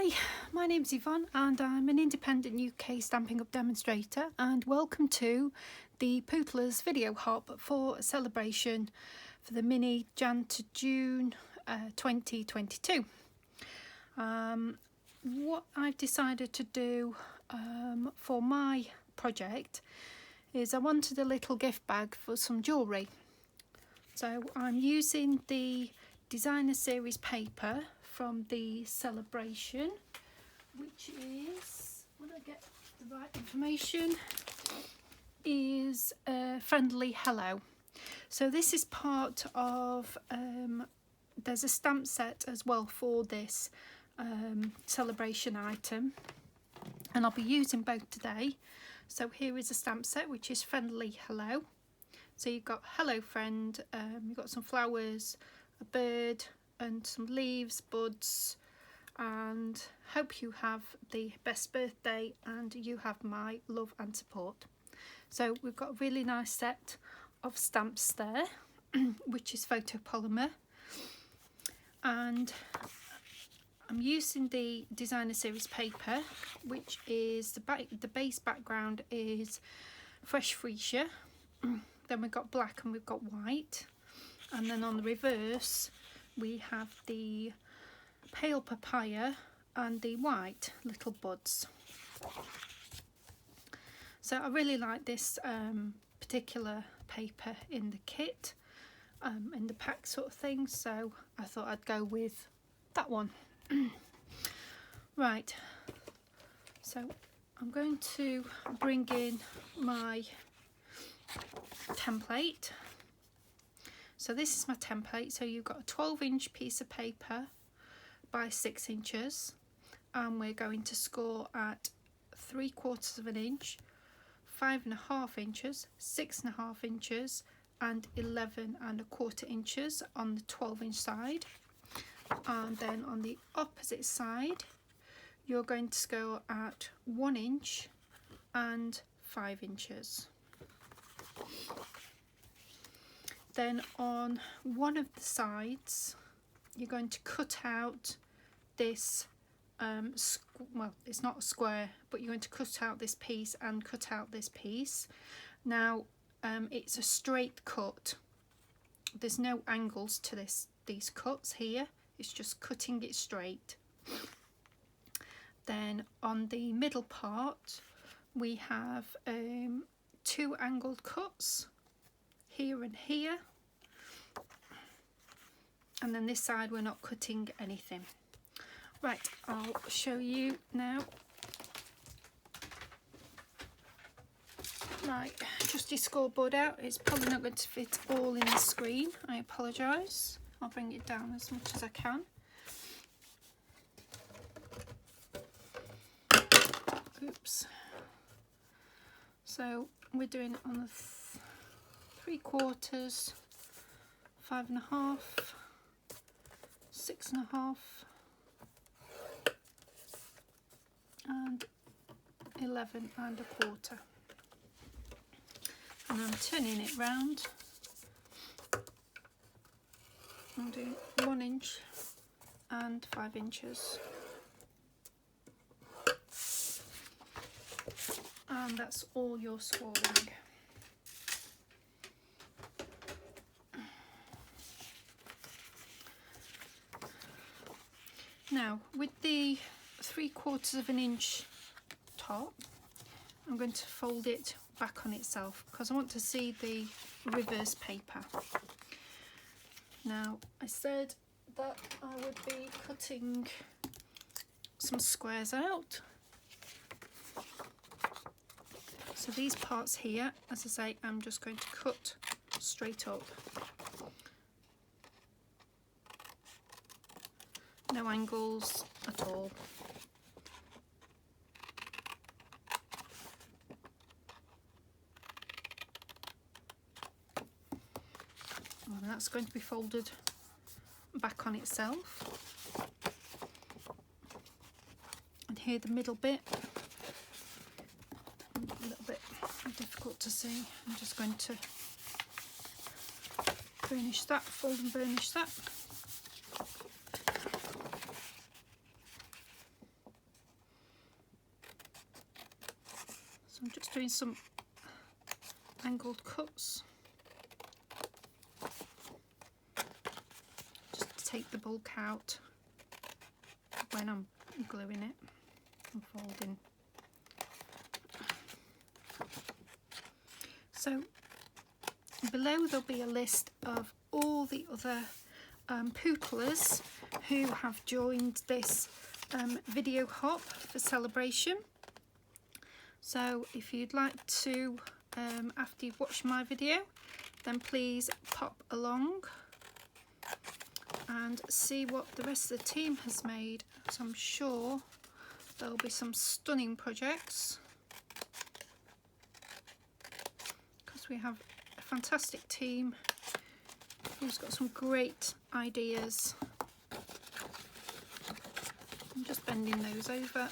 Hi, my name's Yvonne and I'm an independent UK Stampin' Up demonstrator, and welcome to the Pootlers video hop for Sale-a-bration for the mini Jan to June 2022. What I've decided to do for my project is I wanted a little gift bag for some jewellery. So I'm using the designer series paper from the Sale-a-bration, which is, when I get the right information, is Friendly Hello. So this is part of, there's a stamp set as well for this Sale-a-bration item, and I'll be using both today. So here is a stamp set which is Friendly Hello. So you've got Hello Friend, you've got some flowers, a bird and some leaves, buds, and hope you have the best birthday and you have my love and support. So we've got a really nice set of stamps there, which is photopolymer, and I'm using the designer series paper, which is the base background is fresh freesia, then we've got black and we've got white, and then on the reverse we have the pale papaya and the white little buds. So I really like this particular paper in the kit, in the pack sort of thing, so I thought I'd go with that one. Right, so I'm going to bring in my template. So this is my template. So you've got a 12-inch piece of paper by 6 inches, and we're going to score at 3/4 of an inch, 5.5 inches, 6.5 inches, and 11.25 inches on the 12-inch side. And then on the opposite side, you're going to score at 1 inch and 5 inches. Then on one of the sides, you're going to cut out this, well, it's not a square, but you're going to cut out this piece and cut out this piece. Now, it's a straight cut. There's no angles to these cuts here. It's just cutting it straight. Then on the middle part, we have 2 angled cuts, here and here, and then this side we're not cutting anything. Right, I'll show you now. Right, trusty scoreboard out. It's probably not going to fit all in the screen, I apologise. I'll bring it down as much as I can. Oops. So we're doing it on the 3/4, 5.5, 6.5, and 11.25. And I'm turning it round. I'm doing 1 inch and 5 inches. And that's all your scoring. Now, with the 3/4 of an inch top, I'm going to fold it back on itself because I want to see the reverse paper. Now, I said that I would be cutting some squares out. So these parts here, as I say, I'm just going to cut straight up. No angles at all. And that's going to be folded back on itself. And here the middle bit, a little bit difficult to see. I'm just going to burnish that, fold and burnish that. I'm just doing some angled cuts just to take the bulk out when I'm gluing it and folding. So below there'll be a list of all the other Pootlers who have joined this video hop for Sale-a-bration. So if you'd like to, after you've watched my video, then please pop along and see what the rest of the team has made. So I'm sure there'll be some stunning projects, because we have a fantastic team who's got some great ideas. I'm just bending those over.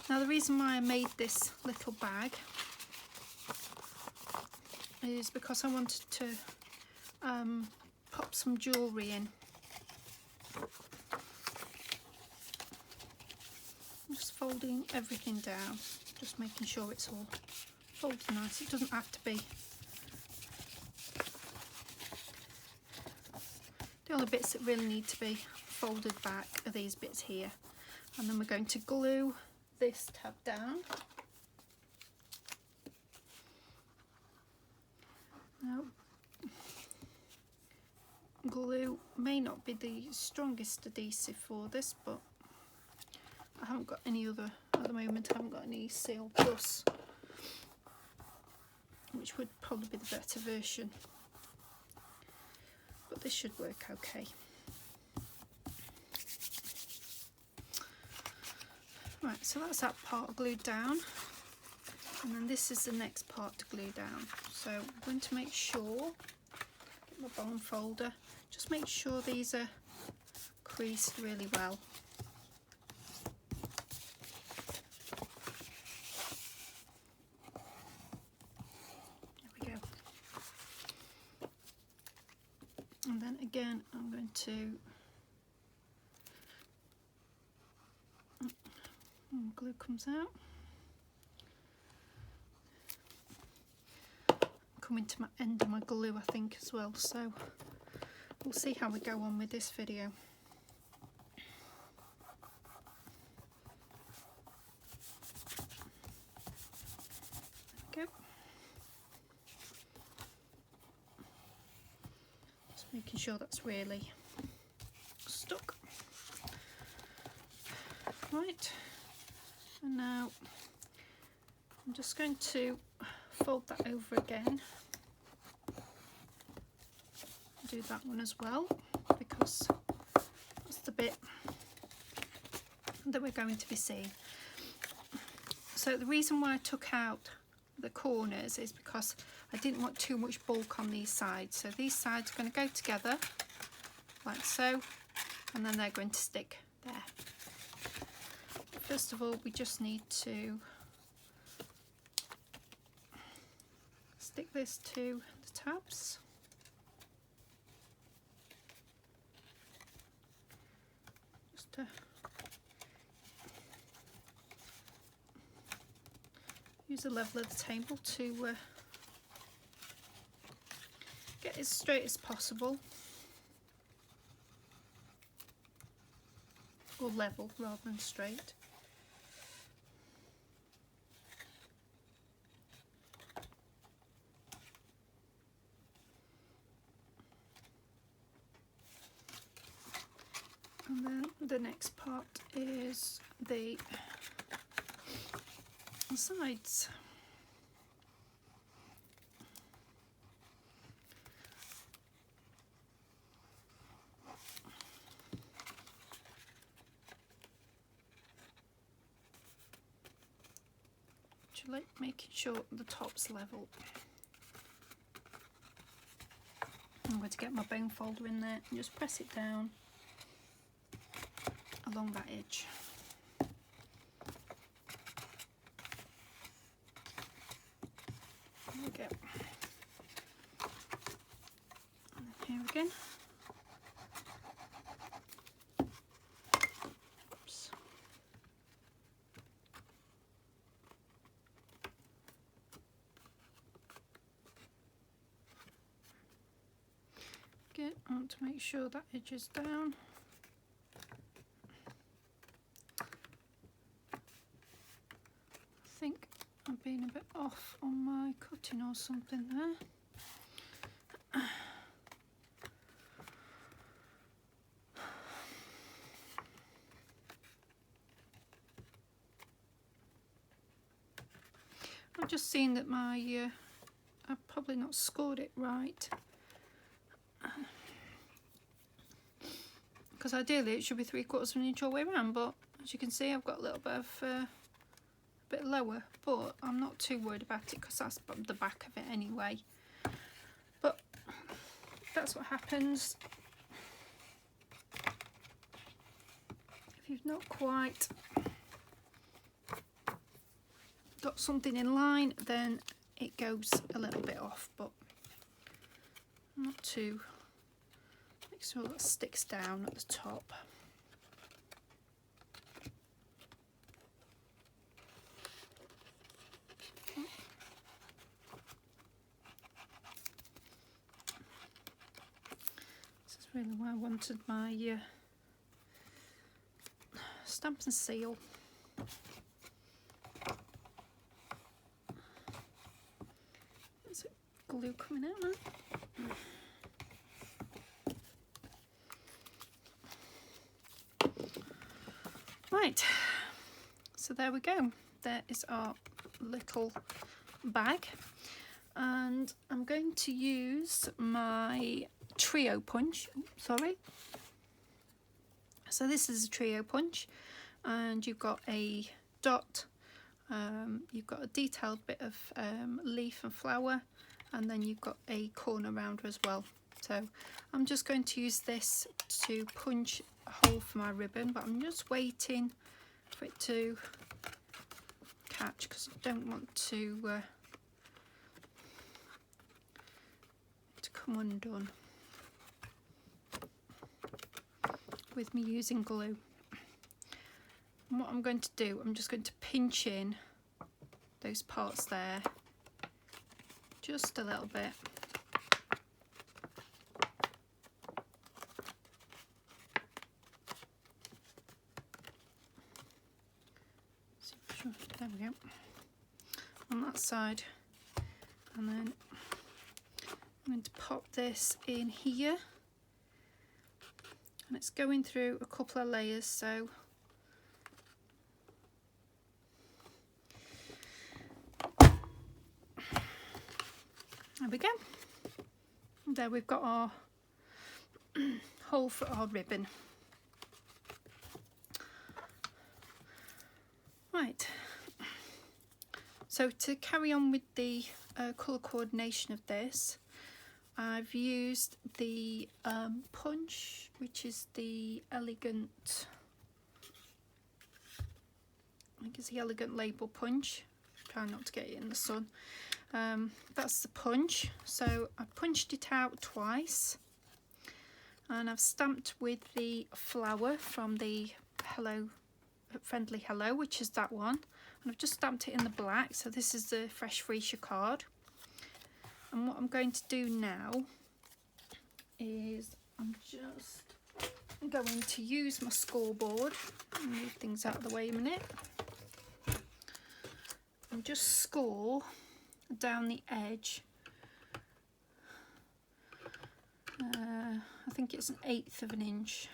Now the reason why I made this little bag is because I wanted to pop some jewellery in. I'm just folding everything down, just making sure it's all folded nice. It doesn't have to be. The only bits that really need to be folded back are these bits here, and then we're going to glue this tab down. Now, glue may not be the strongest adhesive for this, but I haven't got any other at the moment. I haven't got any Sale Plus, which would probably be the better version, but this should work okay. Right, so that's that part glued down, and then this is the next part to glue down. So I'm going to make sure, get my bone folder, just make sure these are creased really well. There we go. And then again, I'm going to glue comes out. Coming to my end of my glue, I think, as well, so we'll see how we go on with this video. There we go. Just making sure that's really stuck. Right. And now I'm just going to fold that over again. Do that one as well, because that's the bit that we're going to be seeing. So the reason why I took out the corners is because I didn't want too much bulk on these sides. So these sides are going to go together like so, and then they're going to stick there. First of all, we just need to stick this to the tabs. Just to use the level of the table to get as straight as possible, or level rather than straight. And then the next part is the sides. Like making sure the top's level. I'm going to get my bone folder in there and just press it down along that edge. There we go. And then here again. I want to make sure that edge is down. I think I've been a bit off on my cutting or something there. I've just seen that my I've probably not scored it right, because ideally it should be 3/4 of an inch all the way around, but as you can see I've got a little bit of a bit lower, but I'm not too worried about it because that's the back of it anyway. But that's what happens if you've not quite got something in line, then it goes a little bit off, but not too. Make sure that sticks down at the top. This is really where I wanted my stamp and seal. Glue coming out now. Right, so there we go. There is our little bag, and I'm going to use my trio punch. Sorry. So this is a trio punch, and you've got a dot, you've got a detailed bit of leaf and flower, and then you've got a corner rounder as well. So I'm just going to use this to punch a hole for my ribbon, but I'm just waiting for it to catch because I don't want to come undone with me using glue. And what I'm going to do, I'm just going to pinch in those parts there just a little bit. There we go. On that side, and then I'm going to pop this in here, and it's going through a couple of layers, so there we go. And there we've got our hole for our ribbon. Right, so to carry on with the colour coordination of this, I've used the punch, which is the elegant, I think it's the elegant label punch. Try not to get it in the sun. That's the punch. So I punched it out twice, and I've stamped with the flower from the Friendly Hello, which is that one, and I've just stamped it in the black. So this is the Fresh Freesia card, and what I'm going to do now is I'm just going to use my scoreboard and move things out of the way a minute and just score down the edge. I think it's 1/8 of an inch.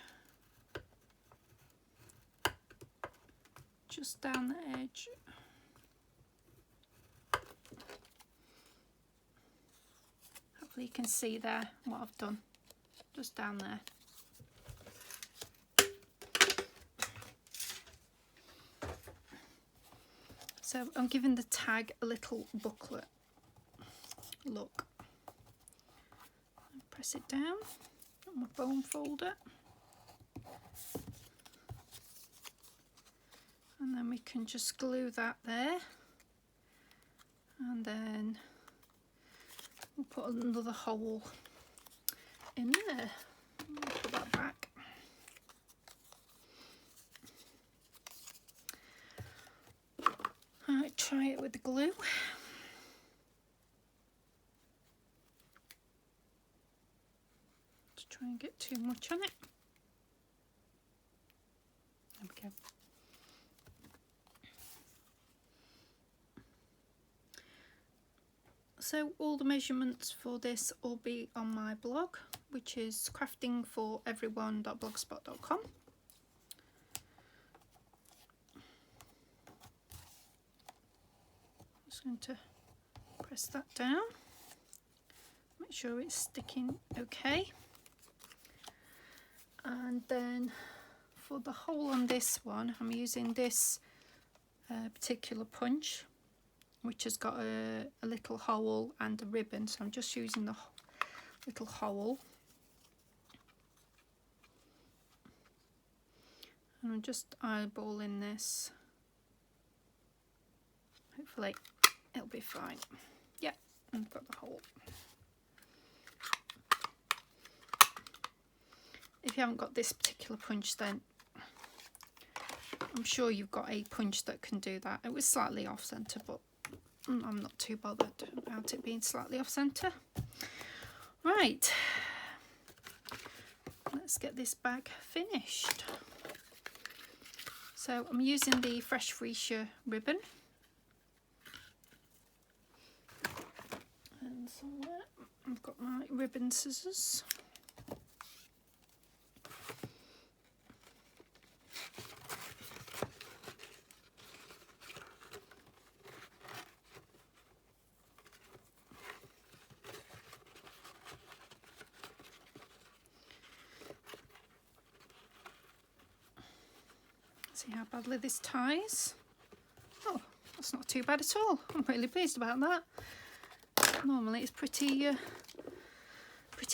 Just down the edge. Hopefully you can see there what I've done, just down there. So I'm giving the tag a little booklet look. Press it down on my bone folder. And then we can just glue that there, and then we'll put another hole in there. Put that back. Alright, try it with the glue. Just try and get too much on it. There we go. So all the measurements for this will be on my blog, which is craftingforeveryone.blogspot.com. Just going to press that down, make sure it's sticking okay. And then for the hole on this one, I'm using this particular punch, which has got a little hole and a ribbon, so I'm just using the little hole, and I'm just eyeballing this. Hopefully it'll be fine. Yeah, I've got the hole. If you haven't got this particular punch, then I'm sure you've got a punch that can do that. It was slightly off centre, but I'm not too bothered about it being slightly off centre. Right, let's get this bag finished. So I'm using the Fresh Freesia ribbon, and somewhere I've got my ribbon scissors. See how badly this ties. Oh, that's not too bad at all. I'm really pleased about that. Normally it's pretty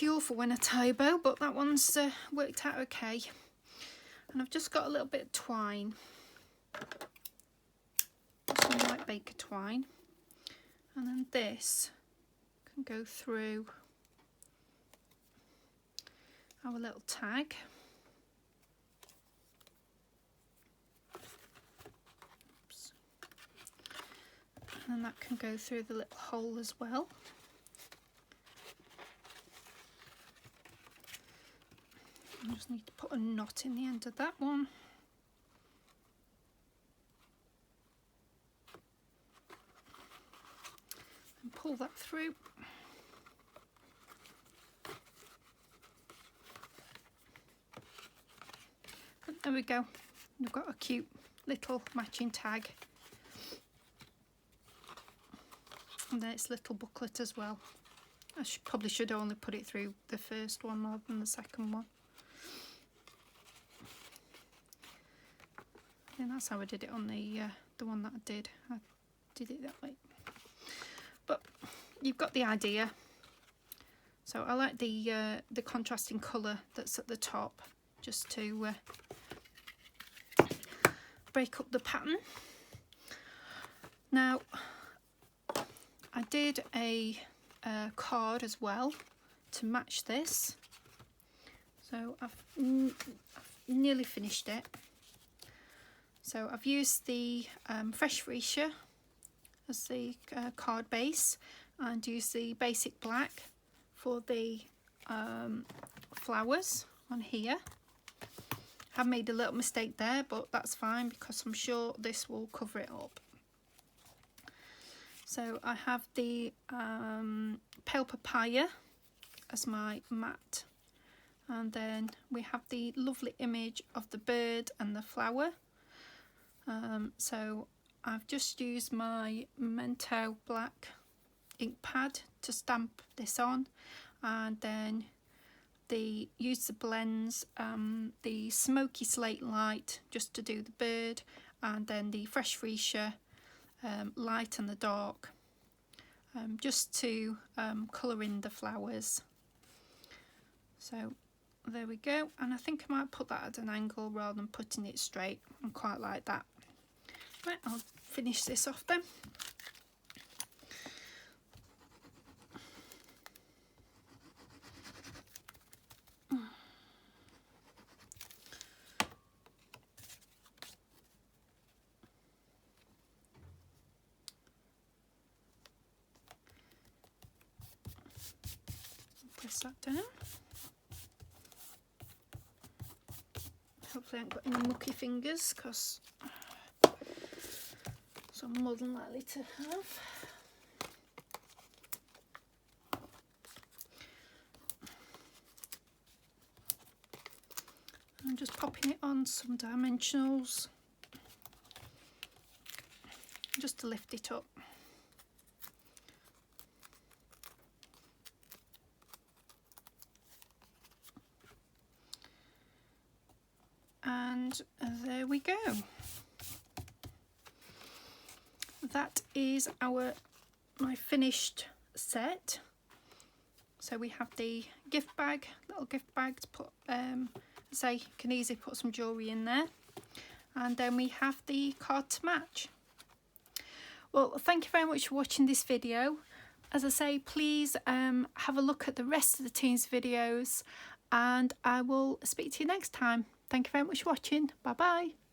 awful when I tie a bow, but that one's worked out okay. And I've just got a little bit of twine, some white baker twine, and then this can go through our little tag. And that can go through the little hole as well. I just need to put a knot in the end of that one. And pull that through. And there we go. We've got a cute little matching tag. And then its little booklet as well. I probably should only put it through the first one rather than the second one. And that's how I did it on the one that I did. I did it that way. But you've got the idea. So I like the contrasting colour that's at the top, just to break up the pattern. Now, I did a card as well to match this, so I've nearly finished it. So I've used the Fresh Freesia as the card base, and used the basic black for the flowers on here. I've made a little mistake there, but that's fine because I'm sure this will cover it up. So I have the pale papaya as my mat, and then we have the lovely image of the bird and the flower. So I've just used my Memento black ink pad to stamp this on, and then use the blends, the smoky slate light just to do the bird, and then the Fresh Freesia light and the dark, just to colour in the flowers. So there we go, and I think I might put that at an angle rather than putting it straight. I quite like that. Right, I'll finish this off then. Press that down. Hopefully I haven't got any mucky fingers, because so I'm more than likely to have. I'm just popping it on some dimensionals just to lift it up. And there we go. That is my finished set. So we have the gift bag, little gift bag to put, say, you can easily put some jewellery in there. And then we have the card to match. Well, thank you very much for watching this video. As I say, please have a look at the rest of the team's videos, and I will speak to you next time. Thank you very much for watching. Bye bye.